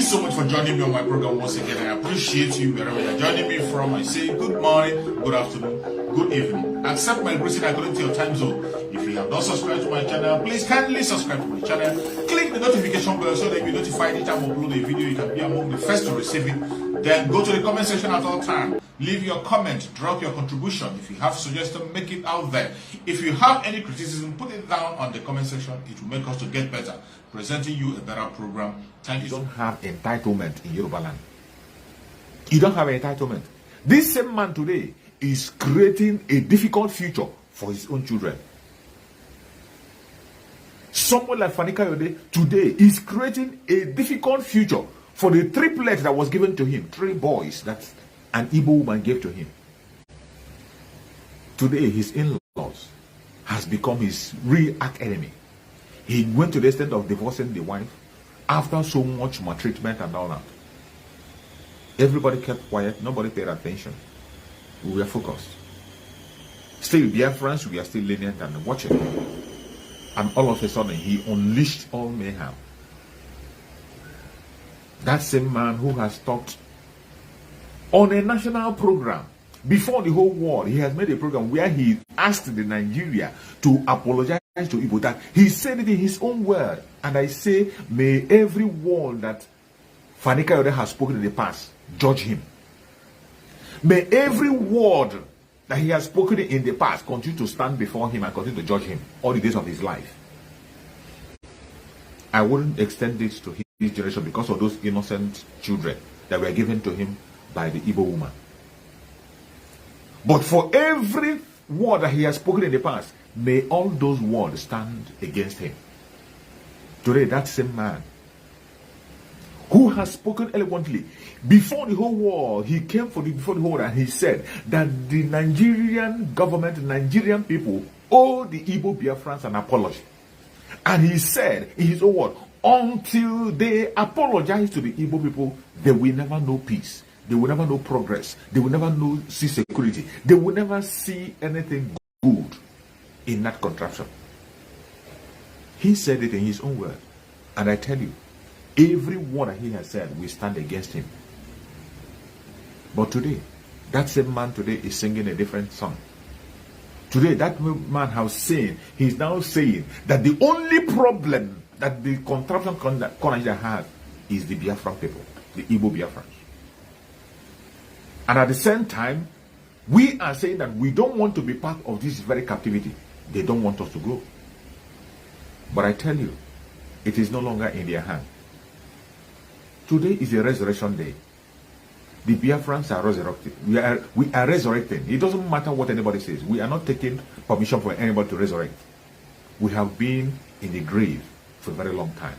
so much for joining me on my program once again. I appreciate you wherever you're joining me from. I say good morning, good afternoon, good evening. Accept my greeting according to your time zone. If you have not subscribed to my channel, please kindly subscribe to my channel. Click the notification bell so that you'll be notified anytime I upload a video. You can be among the first to receive it. Then go to the comment section at all times. Leave your comment, drop your contribution. If you have suggestions, make it out there. If you have any criticism, put it down on the comment section. It will make us to get better, presenting you a better program. Thank you. You don't have entitlement in Yoruba land. You don't have entitlement. This same man today is creating a difficult future for his own children. Someone like Fani Kayode today is creating a difficult future for the triplet that was given to him, 3 boys that an Igbo woman gave to him. Today, his in-laws has become his real arch enemy. He went to the extent of divorcing the wife after so much maltreatment and all that. Everybody kept quiet. Nobody paid attention. We were focused. Still, Biafrans, we are still lenient and watching. And all of a sudden, he unleashed all mayhem. That same man who has talked on a national program before the whole world, he has made a program where he asked the Nigeria to apologize to Igbo. That he said it in his own word. And I say, may every word that Fani Kayode has spoken in the past judge him. May every word that he has spoken in the past continue to stand before him and continue to judge him all the days of his life. I wouldn't extend this to his generation because of those innocent children that were given to him by the Igbo woman. But for every word that he has spoken in the past, may all those words stand against him. Today, that same man who has spoken eloquently before the whole world, he came before the whole world and he said that the Nigerian government, the Nigerian people owe the Igbo Biafrans an apology. And he said in his own word, until they apologize to the Igbo people, they will never know peace. They will never know progress. They will never see security. They will never see anything good in that contraption. He said it in his own word. And I tell you, every word that he has said will stand against him. But today, that same man today is singing a different song. Today, that man has seen, he's now saying that the only problem that the contraption Nigeria has is the Biafra people, the Igbo Biafrans. And at the same time, we are saying that we don't want to be part of this very captivity. They don't want us to grow. But I tell you, it is no longer in their hand. Today is a resurrection day. The Biafrans are resurrected. We are resurrecting. It doesn't matter what anybody says. We are not taking permission for anybody to resurrect. We have been in the grave for a very long time.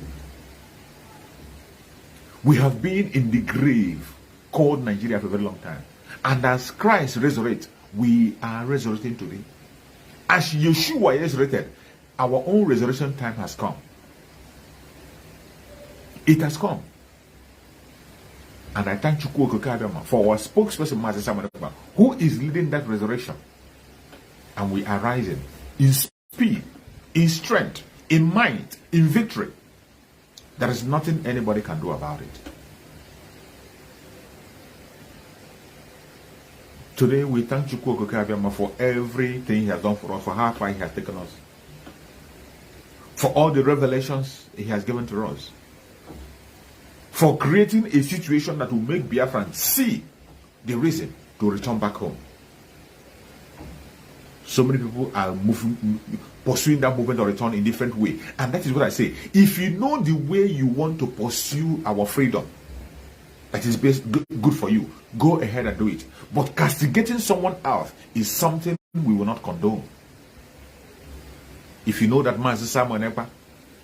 We have been in the grave called Nigeria for a very long time. And as Christ resurrects, we are resurrecting today. As Yeshua resurrected, our own resurrection time has come. It has come. And I thank you for our spokesperson, Master Samuel, who is leading that resurrection. And we are rising in speed, in strength, in might, in victory. There is nothing anybody can do about it. Today we thank Chukwuka for everything he has done for us, for how far he has taken us, for all the revelations he has given to us, for creating a situation that will make Biafrans see the reason to return back home. So many people are pursuing that movement of return in different ways. And that is what I say. If you know the way you want to pursue our freedom, that is good for you, go ahead and do it. But castigating someone else is something we will not condone. If you know that Master Samuel Ekpa,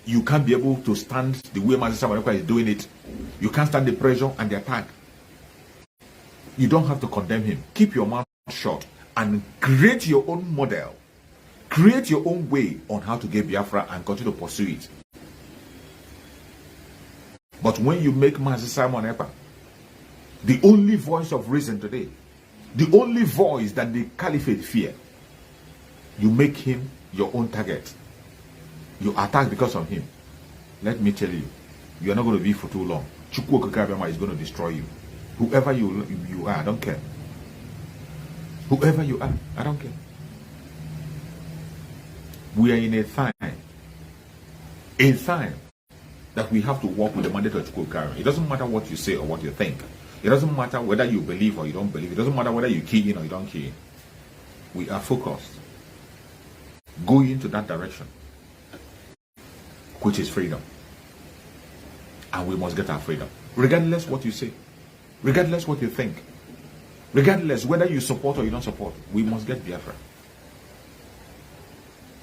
you can't be able to stand the way Master Samuel Ekpa is doing it. You can't stand the pressure and the attack. You don't have to condemn him. Keep your mouth shut and create your own model. Create your own way on how to get Biafra and continue to pursue it. But when you make Master Simon Ekpa the only voice of reason today, the only voice that the caliphate fear, you make him your own target. You attack because of him. Let me tell you, you are not going to be for too long. Chukwu Okike is going to destroy you. Whoever you are, I don't care. Whoever you are, I don't care. We are in a time that we have to work with the mandate of Chukwu Okike. It doesn't matter what you say or what you think. It doesn't matter whether you believe or you don't believe. It doesn't matter whether you key in or you don't key in. We are focused. Going into that direction, which is freedom. And we must get our freedom. Regardless what you say. Regardless what you think. Regardless whether you support or you don't support. We must get Biafra.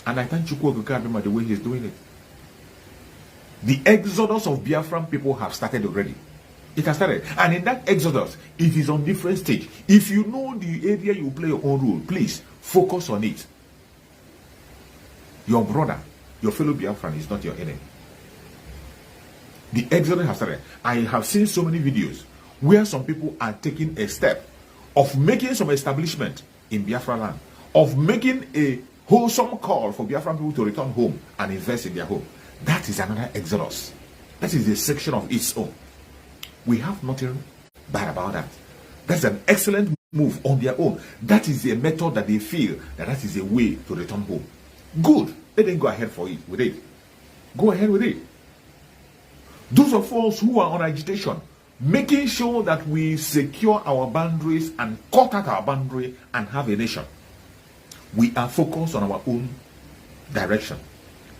And I thank Chukwu Okike the way he's doing it. The exodus of Biafran people have started already. It has started. And in that exodus, it is on different stage. If you know the area you play your own role, please focus on it. Your brother, your fellow Biafran is not your enemy. The exodus has started. I have seen so many videos where some people are taking a step of making some establishment in Biafra land, of making a wholesome call for Biafran people to return home and invest in their home. That is another exodus. That is a section of its own. We have nothing bad about that. That's an excellent move on their own. That is a method that they feel that is a way to return home. Good. Let them go ahead with it. Go ahead with it. Those of us who are on agitation, making sure that we secure our boundaries and cut out our boundary and have a nation. We are focused on our own direction.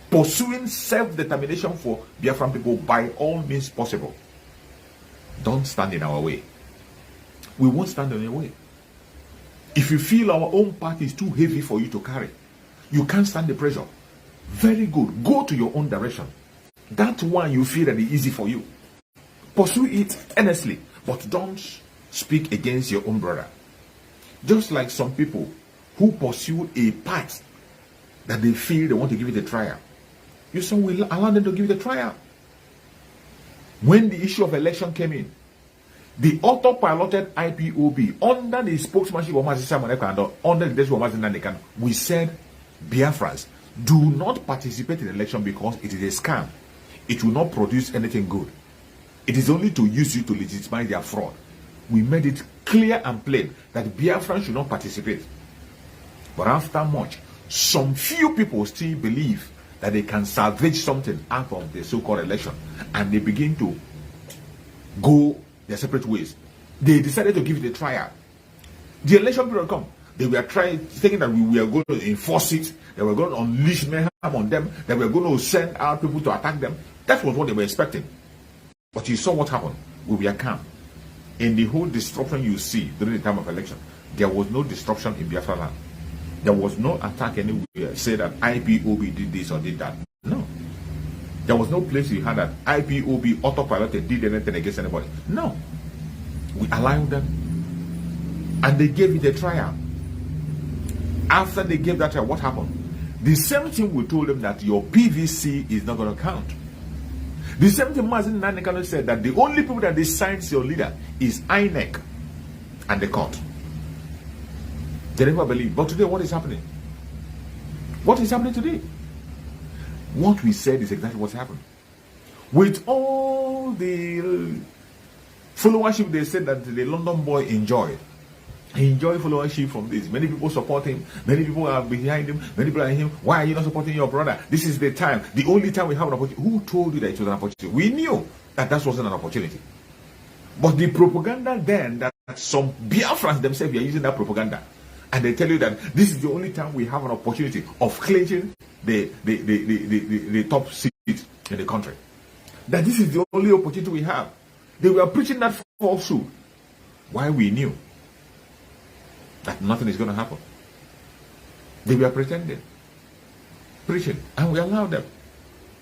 Pursuing self-determination for Biafran people by all means possible. Don't stand in our way. We won't stand in your way. If you feel our own path is too heavy for you to carry, you can't stand the pressure. Very good. Go to your own direction. That one you feel that is easy for you. Pursue it earnestly, but don't speak against your own brother. Just like some people who pursue a path that they feel they want to give it a trial. You say, will allow them to give it a trial. When the issue of election came in, the auto-piloted IPOB under the spokesmanship of Mazi Simon Ekpa, under the leadership of Mazi Nandekan, we said, Biafrans, do not participate in the election because it is a scam. It will not produce anything good. It is only to use you to legitimize their fraud. We made it clear and plain that Biafrans should not participate. But after much, some few people still believe that they can salvage something out of the so-called election, and they begin to go their separate ways. They decided to give it a trial. The election period come. They were thinking that we were going to enforce it, they were going to unleash mayhem on them, that we were going to send out people to attack them. That was what they were expecting. But you saw what happened. We were calm. In the whole disruption you see during the time of election, there was no disruption in Biafra land. There was no attack anywhere, say that IPOB did this or did that. No. There was no place you had that IPOB autopiloted did anything against anybody. No. We allowed them. And they gave it a trial. After they gave that trial, what happened? The same thing we told them that your PVC is not going to count. The same thing Mazi Nandekan said that the only people that decides your leader is INEC and the court. They never believe. But today, what is happening? What is happening today? What we said is exactly what's happened. With all the followership they said that the London boy enjoyed. He enjoyed followership from this. Many people support him. Many people are behind him. Many people are in him. Why are you not supporting your brother? This is the time. The only time we have an opportunity. Who told you that it was an opportunity? We knew that wasn't an opportunity. But the propaganda then, that some Biafrans themselves are using that propaganda. And they tell you that this is the only time we have an opportunity of clinching the top seat in the country. That this is the only opportunity we have. They were preaching that falsehood. Why we knew that nothing is going to happen. They were pretending, preaching, and we allowed them.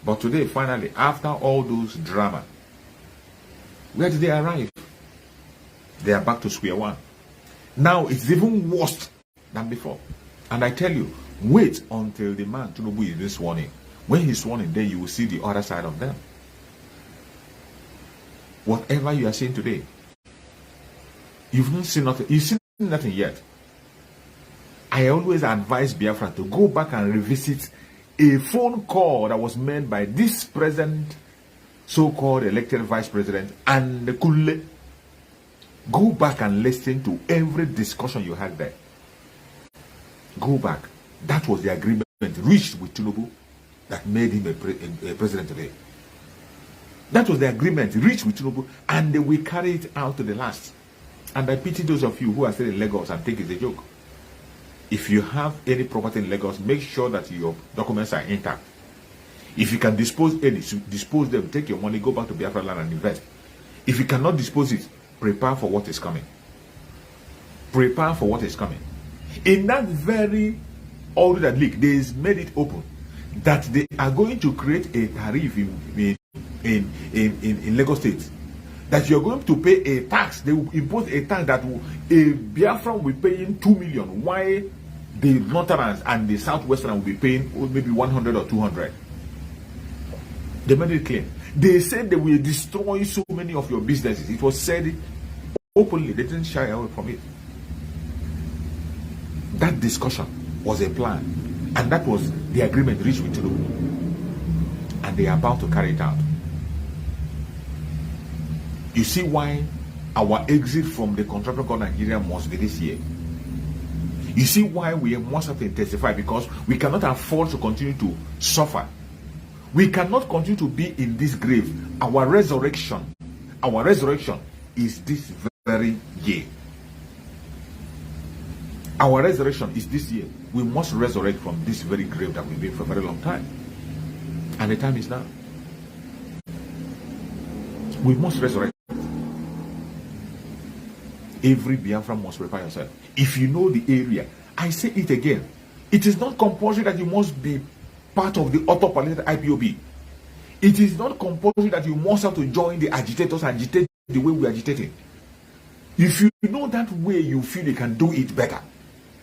But today, finally, after all those drama, where did they arrive? They are back to square one. Now it's even worse than before. And I tell you, wait until the man Tinubu is sworn in. When he's sworn in, then you will see the other side of them. Whatever you are saying today, you've not seen nothing. You've seen nothing yet. I always advise Biafra to go back and revisit a phone call that was made by this present so-called elected vice president, and the Kule. Go back and listen to every discussion you had there. Go back. That was the agreement reached with Tinubu that made him a president today. That was the agreement reached with Tinubu, and they will carry it out to the last. And I pity those of you who are still in Lagos and think it's a joke. If you have any property in Lagos, make sure that your documents are intact. If you can dispose them, take your money, go back to Biafra land and invest. If you cannot dispose it, prepare for what is coming. Prepare for what is coming. In that very order that leak, they made it open that they are going to create a tariff in Lagos State, that you're going to pay a tax. They will impose a tax that a Biafra will be paying 2 million, while the Northerners and the Southwestern will be paying maybe 100 or 200. They made it clear. They said they will destroy so many of your businesses. It was said openly. They didn't shy away from it. That discussion was a plan, and that was the agreement reached with Tinubu, and they are about to carry it out. You see why our exit from the contractor called Nigeria must be this year. You see why we must have to intensify, because we cannot afford to continue to suffer. We cannot continue to be in this grave. Our resurrection is this very year. Our resurrection is this year. We must resurrect from this very grave that we've been for a very long time. And the time is now. We must resurrect. Every Biafra must prepare yourself. If you know the area, I say it again, it is not compulsory that you must be part of the auto-populated IPOB. It is not compulsory that you must have to join the agitators and agitate the way we are agitating. If you know that way you feel you can do it better,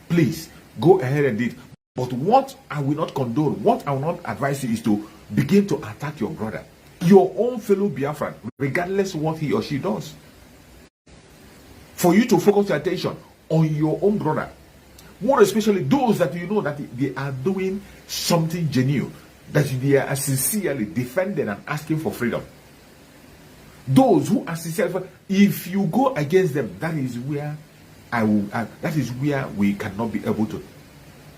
please go ahead and do it. But what I will not condone, what I will not advise you, is to begin to attack your brother, your own fellow Biafran, regardless of what he or she does. For you to focus your attention on your own brother, more especially those that you know that they are doing something genuine, that they are sincerely defending and asking for freedom. Those who are sincerely, if you go against them, that is where we cannot be able to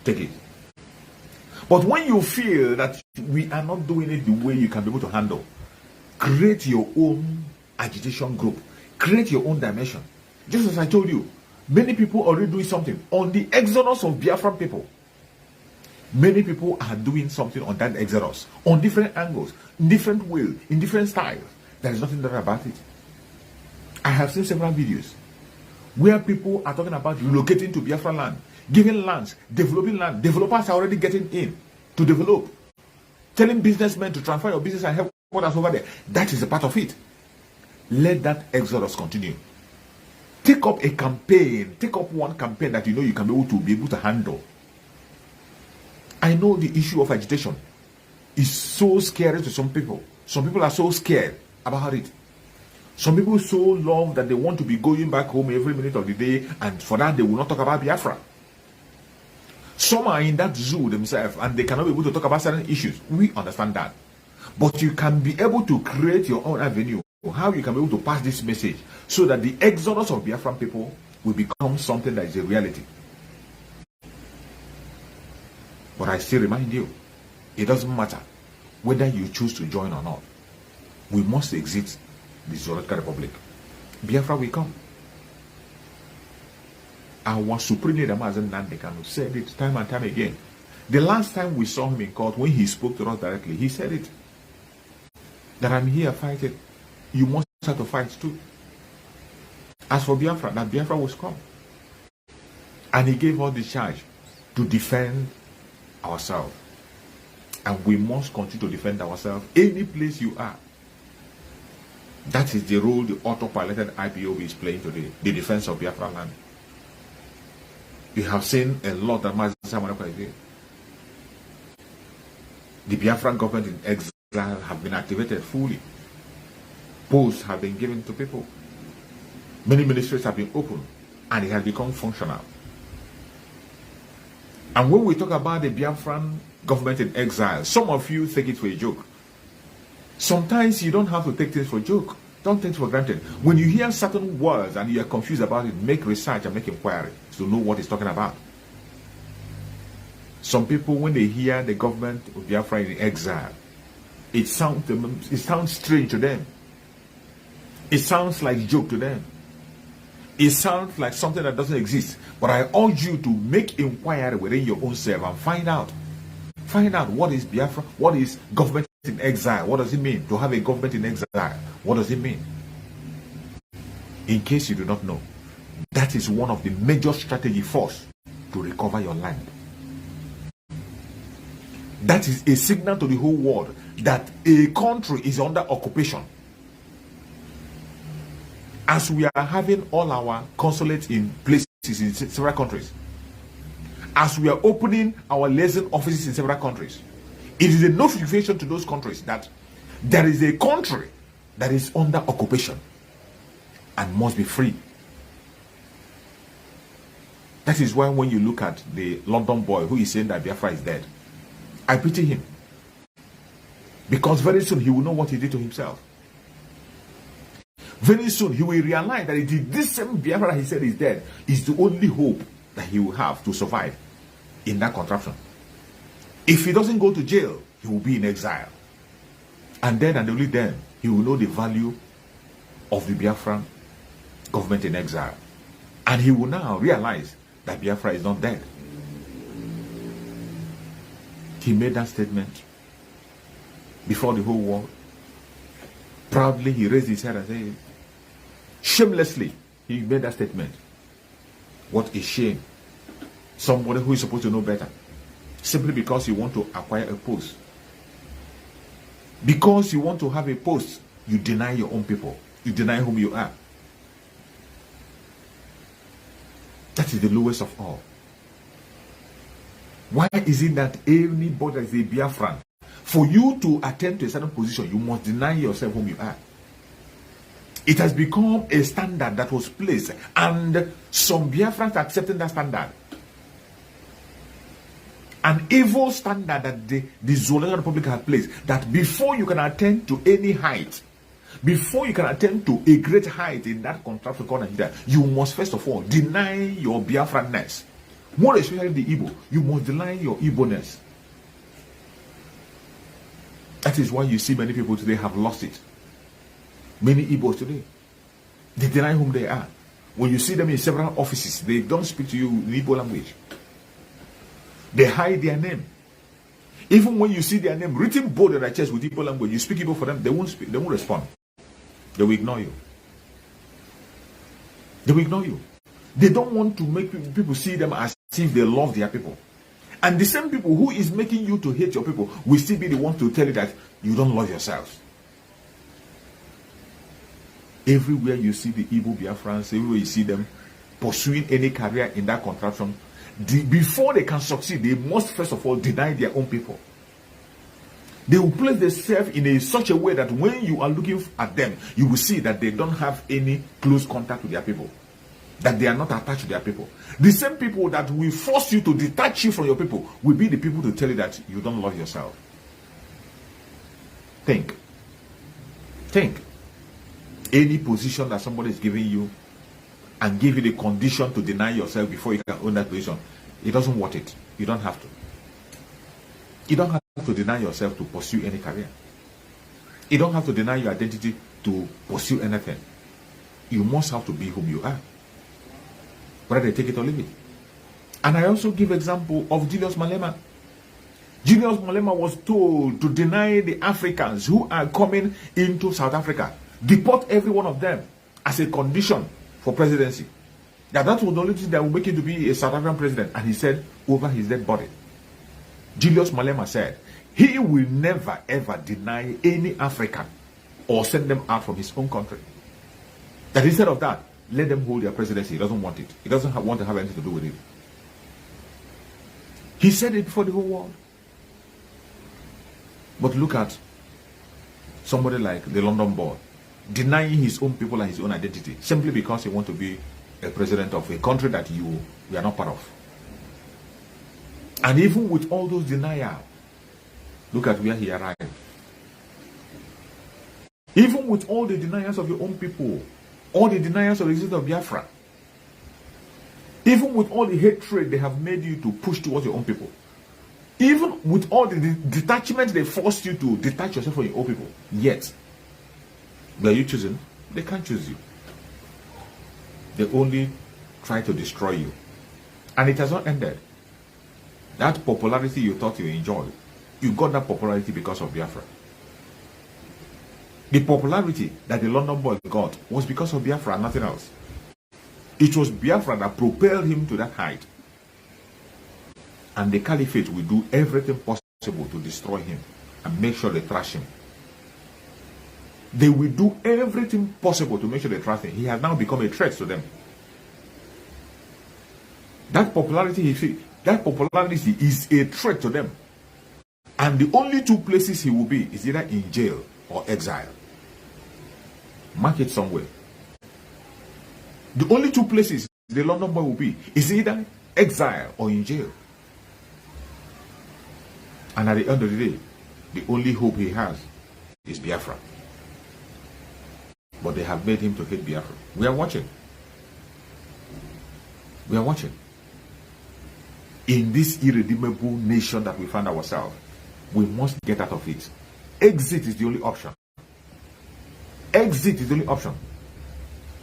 take it. But when you feel that we are not doing it the way you can be able to handle, create your own agitation group, create your own dimension. Just as I told you, many people are already doing something on the exodus of Biafran people. Many people are doing something on that exodus, on different angles, in different ways, in different styles. There is nothing better about it. I have seen several videos where people are talking about relocating to Biafra land, giving lands, developing land. Developers are already getting in to develop, telling businessmen to transfer your business and help others over there. That is a part of it. Let that exodus continue. Take up a campaign. Take up one campaign that you know you can be able to handle. I know the issue of agitation is so scary to some people. Some people are so scared about it. Some people so love that they want to be going back home every minute of the day, and for that they will not talk about Biafra. Some are in that zoo themselves and they cannot be able to talk about certain issues. We understand that. But you can be able to create your own avenue, how you can be able to pass this message, so that the exodus of Biafran people will become something that is a reality. But I still remind you, it doesn't matter whether you choose to join or not. We must exit the Zoological Republic. Biafra will come. Our supreme leader, Mazen Nandekano, said it time and time again. The last time we saw him in court, when he spoke to us directly, he said it. That I'm here fighting. You must have to fight too. As for Biafra, that Biafra was come. And he gave us the charge to defend ourselves. And we must continue to defend ourselves any place you are. That is the role the autopiloted IPOB is playing today, the defense of Biafra land. You have seen a lot that Mazen Samanaka is doing. The Biafran government in exile have been activated fully. Posts have been given to people. Many ministries have been opened, and it has become functional. And when we talk about the Biafran government in exile, some of you take it for a joke. Sometimes you don't have to take things for a joke. Don't take it for granted. When you hear certain words and you are confused about it, make research and make inquiry to know what it's talking about. Some people, when they hear the government of Biafra in exile, it sounds strange to them. It sounds like a joke to them. It sounds like something that doesn't exist. But I urge you to make inquiry within your own self and find out. Find out what is Biafra, what is government in exile, what does it mean to have a government in exile? What does it mean? In case you do not know, that is one of the major strategy force to recover your land. That is a signal to the whole world that a country is under occupation. As we are having all our consulates in places in several countries, as we are opening our liaison offices in several countries, it is a notification to those countries that there is a country that is under occupation and must be free. That is why when you look at the London boy who is saying that Biafra is dead, I pity him. Because very soon he will know what he did to himself. Very soon he will realize that it is this same Biafra he said is dead is the only hope that he will have to survive in that contraption. If he doesn't go to jail, he will be in exile. And then and only then he will know the value of the Biafran government in exile. And he will now realize that Biafra is not dead. He made that statement before the whole world. Proudly he raised his head and said, shamelessly he made that statement. What a shame. Somebody who is supposed to know better, simply because you want to acquire a post. Because you want to have a post, you deny your own people. You deny whom you are. That is the lowest of all. Why is it that anybody that is a Biafran, for you to attain to a certain position, you must deny yourself whom you are? It has become a standard that was placed, and some Biafrans are accepting that standard. An evil standard that the Zoological Republic has placed, that before you can attain to any height, before you can attain to a great height in that contraption called Nigeria, you must first of all deny your Biafranness. More especially the Igbo, you must deny your Igbo-ness. That is why you see many people today have lost it. Many Igbos today, they deny whom they are. When you see them in several offices, they don't speak to you in Igbo language. They hide their name. Even when you see their name written bold on their chest with Igbo language, you speak Igbo for them, they won't speak, they won't respond. They will ignore you. They will ignore you. They don't want to make people see them as if they love their people. And the same people who is making you to hate your people will still be the ones to tell you that you don't love yourselves. Everywhere you see the Igbo Biafrans, everywhere you see them pursuing any career in that contraption, before they can succeed, they must first of all deny their own people. They will place themselves in such a way that when you are looking at them, you will see that they don't have any close contact with their people, that they are not attached to their people. The same people that will force you to detach you from your people will be the people to tell you that you don't love yourself. Think. Any position that somebody is giving you and give you the condition to deny yourself before you can own that position, it doesn't worth it. You don't have to. You don't have to deny yourself to pursue any career. You don't have to deny your identity to pursue anything. You must have to be whom you are. Whether they take it or leave it. And I also give example of Julius Malema. Julius Malema was told to deny the Africans who are coming into South Africa, deport every one of them as a condition for presidency. That was the only thing that will make him to be a South African president. And he said over his dead body, Julius Malema said, he will never ever deny any African or send them out from his own country. That instead of that, let them hold their presidency. He doesn't want it. He doesn't want to have anything to do with it. He said it before the whole world. But look at somebody like the London boy, denying his own people and his own identity, simply because he wants to be a president of a country that we are not part of. And even with all those denial, look at where he arrived. Even with all the deniers of your own people, all the deniers of the existence of Biafra, even with all the hatred they have made you to push towards your own people, even with all the detachment they forced you to detach yourself from your own people, yet, were you choosing? They can't choose you. They only try to destroy you. And it has not ended. That popularity you thought you enjoyed, you got that popularity because of Biafra. The popularity that the London boy got was because of Biafra and nothing else. It was Biafra that propelled him to that height. And the caliphate will do everything possible to destroy him and make sure they trash him. They will do everything possible to make sure they trash him. He has now become a threat to them. That popularity is a threat to them. And the only two places he will be is either in jail or exile. Mark it somewhere. The only two places the London boy will be is either exile or in jail. And at the end of the day, the only hope he has is Biafra. But they have made him to hate Biafra. We are watching. We are watching. In this irredeemable nation that we find ourselves, we must get out of it. Exit is the only option. Exit is the only option.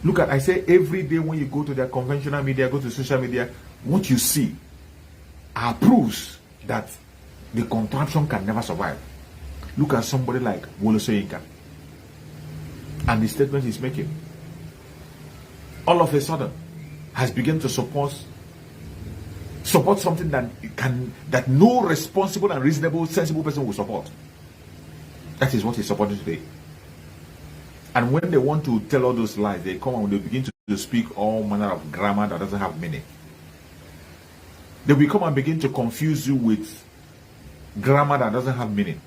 Look at, I say every day when you go to the conventional media, go to social media, what you see are proofs that the contraption can never survive. Look at somebody like Wole Soyinka and the statement he's making. All of a sudden has begun to support something that no responsible and reasonable, sensible person will support. That is what he's supporting today. And when they want to tell all those lies, they come and they begin to speak all manner of grammar that doesn't have meaning. They will come and begin to confuse you with grammar that doesn't have meaning.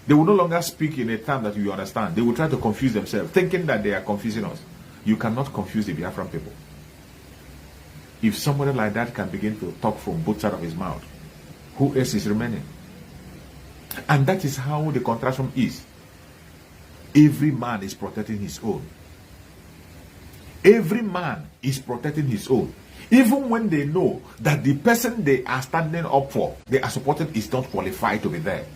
They will no longer speak in a term that you understand. They will try to confuse themselves, thinking that they are confusing us. You cannot confuse the Biafran people. If somebody like that can begin to talk from both sides of his mouth, who else is remaining? And that is how the contraction is. Every man is protecting his own. Every man is protecting his own. Even when they know that the person they are standing up for, they are supporting, is not qualified to be there.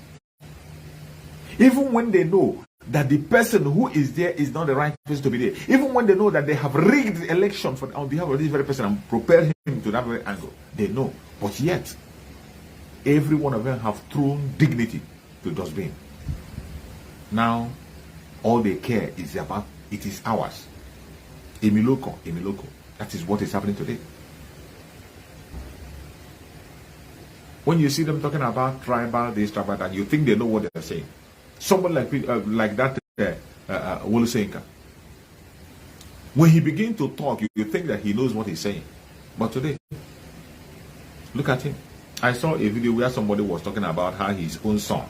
Even when they know that the person who is there is not the right person to be there. Even when they know that they have rigged the election on behalf of this very person and propelled him to that very angle. They know. But yet, every one of them have thrown dignity to dustbin. Now, all they care is about, it is ours. Emiloko, Emiloko. That is what is happening today. When you see them talking about tribal, this, tribal, that, you think they know what they're saying. Someone like that, Wole Soyinka. When he begins to talk, you think that he knows what he's saying. But today, look at him. I saw a video where somebody was talking about how his own son,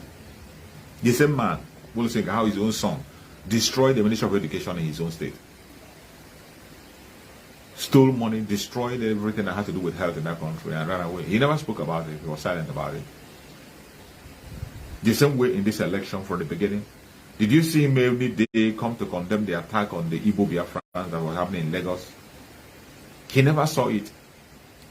the same man, Wole Soyinka, how his own son destroyed the Ministry of Education in his own state. Stole money, destroyed everything that had to do with health in that country and ran away. He never spoke about it. He was silent about it. The same way in this election from the beginning. Did you see him every day come to condemn the attack on the Igbo Biafrans that was happening in Lagos? He never saw it.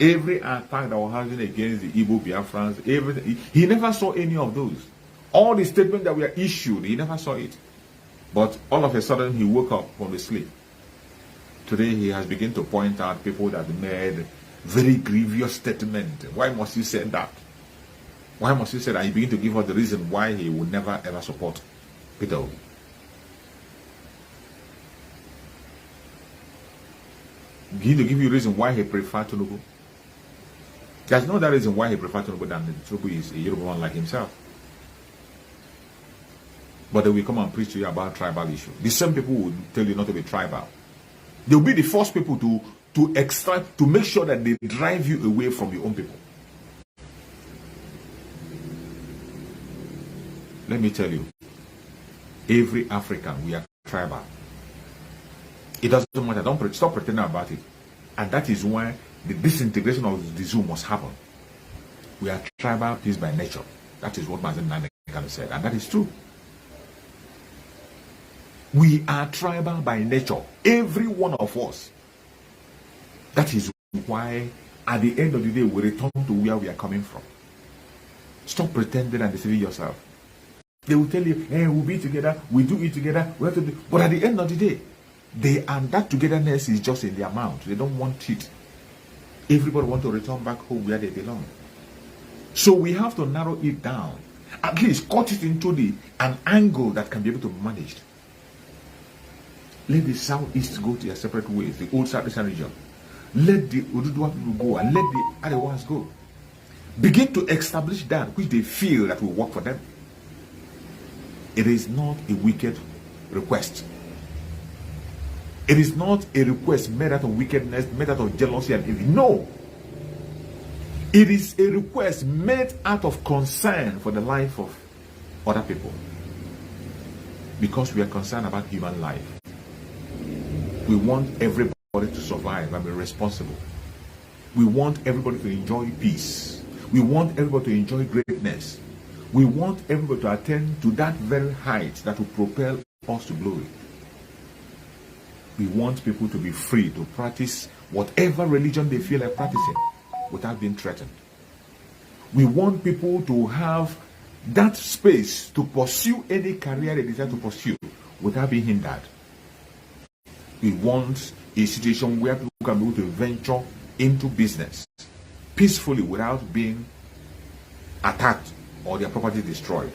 Every attack that was happening against the Igbo Biafrans, everything, he never saw any of those. All the statements that were issued, he never saw it. But all of a sudden, he woke up from the sleep. Today, he has begun to point out people that made very grievous statements. Why must you say that? Why must you say that? He begin to give us the reason why he will never ever support Peter Obi. Begin to give you a reason why he preferred Tinubu. There's no other reason why he preferred Tinubu than Tinubu is a Yoruba man like himself. But they will come and preach to you about tribal issue. The same people will tell you not to be tribal. They will be the first people to extract, to make sure that they drive you away from your own people. Let me tell you, every African, we are tribal. It doesn't matter. Don't stop pretending about it. And that is why the disintegration of the zoo must happen. We are tribal peace by nature. That is what Mazen Nane said, and that is true. We are tribal by nature. Every one of us. That is why at the end of the day we return to where we are coming from. Stop pretending and deceiving yourself. They will tell you, hey, we'll be together, we do it together, we have to do. But at the end of the day, that togetherness is just in their mouth. They don't want it. Everybody wants to return back home where they belong. So we have to narrow it down. At least cut it into an angle that can be able to be managed. Let the southeast go their separate ways, the old southeastern region. Let the Ududua people go and let the other ones go. Begin to establish that which they feel that will work for them. It is not a wicked request. It is not a request made out of wickedness, made out of jealousy and envy. No. It is a request made out of concern for the life of other people. Because we are concerned about human life. We want everybody to survive and be responsible. We want everybody to enjoy peace. We want everybody to enjoy greatness. We want everybody to attain to that very height that will propel us to glory. We want people to be free to practice whatever religion they feel like practicing without being threatened. We want people to have that space to pursue any career they desire to pursue without being hindered. We want a situation where people can be able to venture into business peacefully without being attacked or their property destroyed.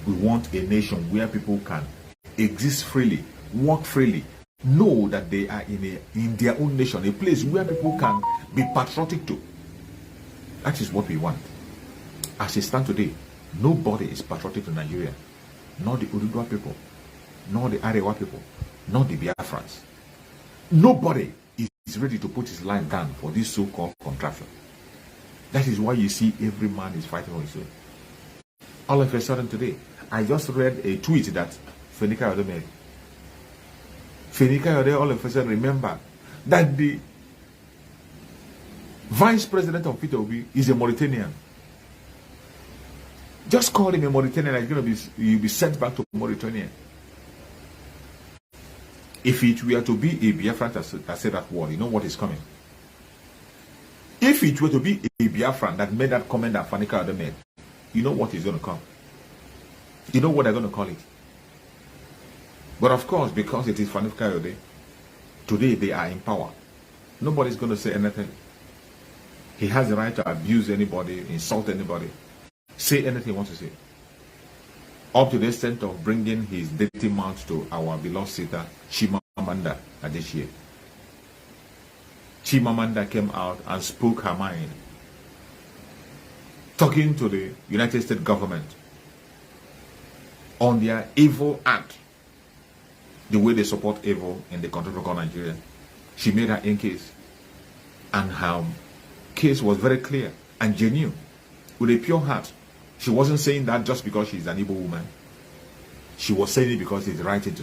We want a nation where people can exist freely, work freely, know that they are in their own nation, a place where people can be patriotic to. That is what we want. As it stands today, nobody is patriotic to Nigeria. Not the Ududua people, nor the Arewa people, not the Biafrans. Nobody is ready to put his life down for this so-called contraction. That is why you see every man is fighting for his own. All of a sudden today, I just read a tweet that Fenika Yode made. Fenika Yode all of a sudden remember that the vice president of Peter Obi is a Mauritanian. Just call him a Mauritanian and you'll be sent back to Mauritania. If it were to be a Biafran that said that word, you know what is coming. If it were to be a Biafran that made that comment that Fenika Yode made, you know what is going to come. You know what they're going to call it. But of course, because it is Fenika Yode, today they are in power. Nobody's going to say anything. He has the right to abuse anybody, insult anybody, say anything he wants to say. Up to the extent of bringing his dirty mouth to our beloved sister, Chimamanda Adichie. Chimamanda came out and spoke her mind, talking to the United States government on their evil act, the way they support evil in the country called Nigeria. She made her own case, and her case was very clear and genuine, with a pure heart. She wasn't saying that just because she's an Igbo woman. She was saying it because it's the right thing to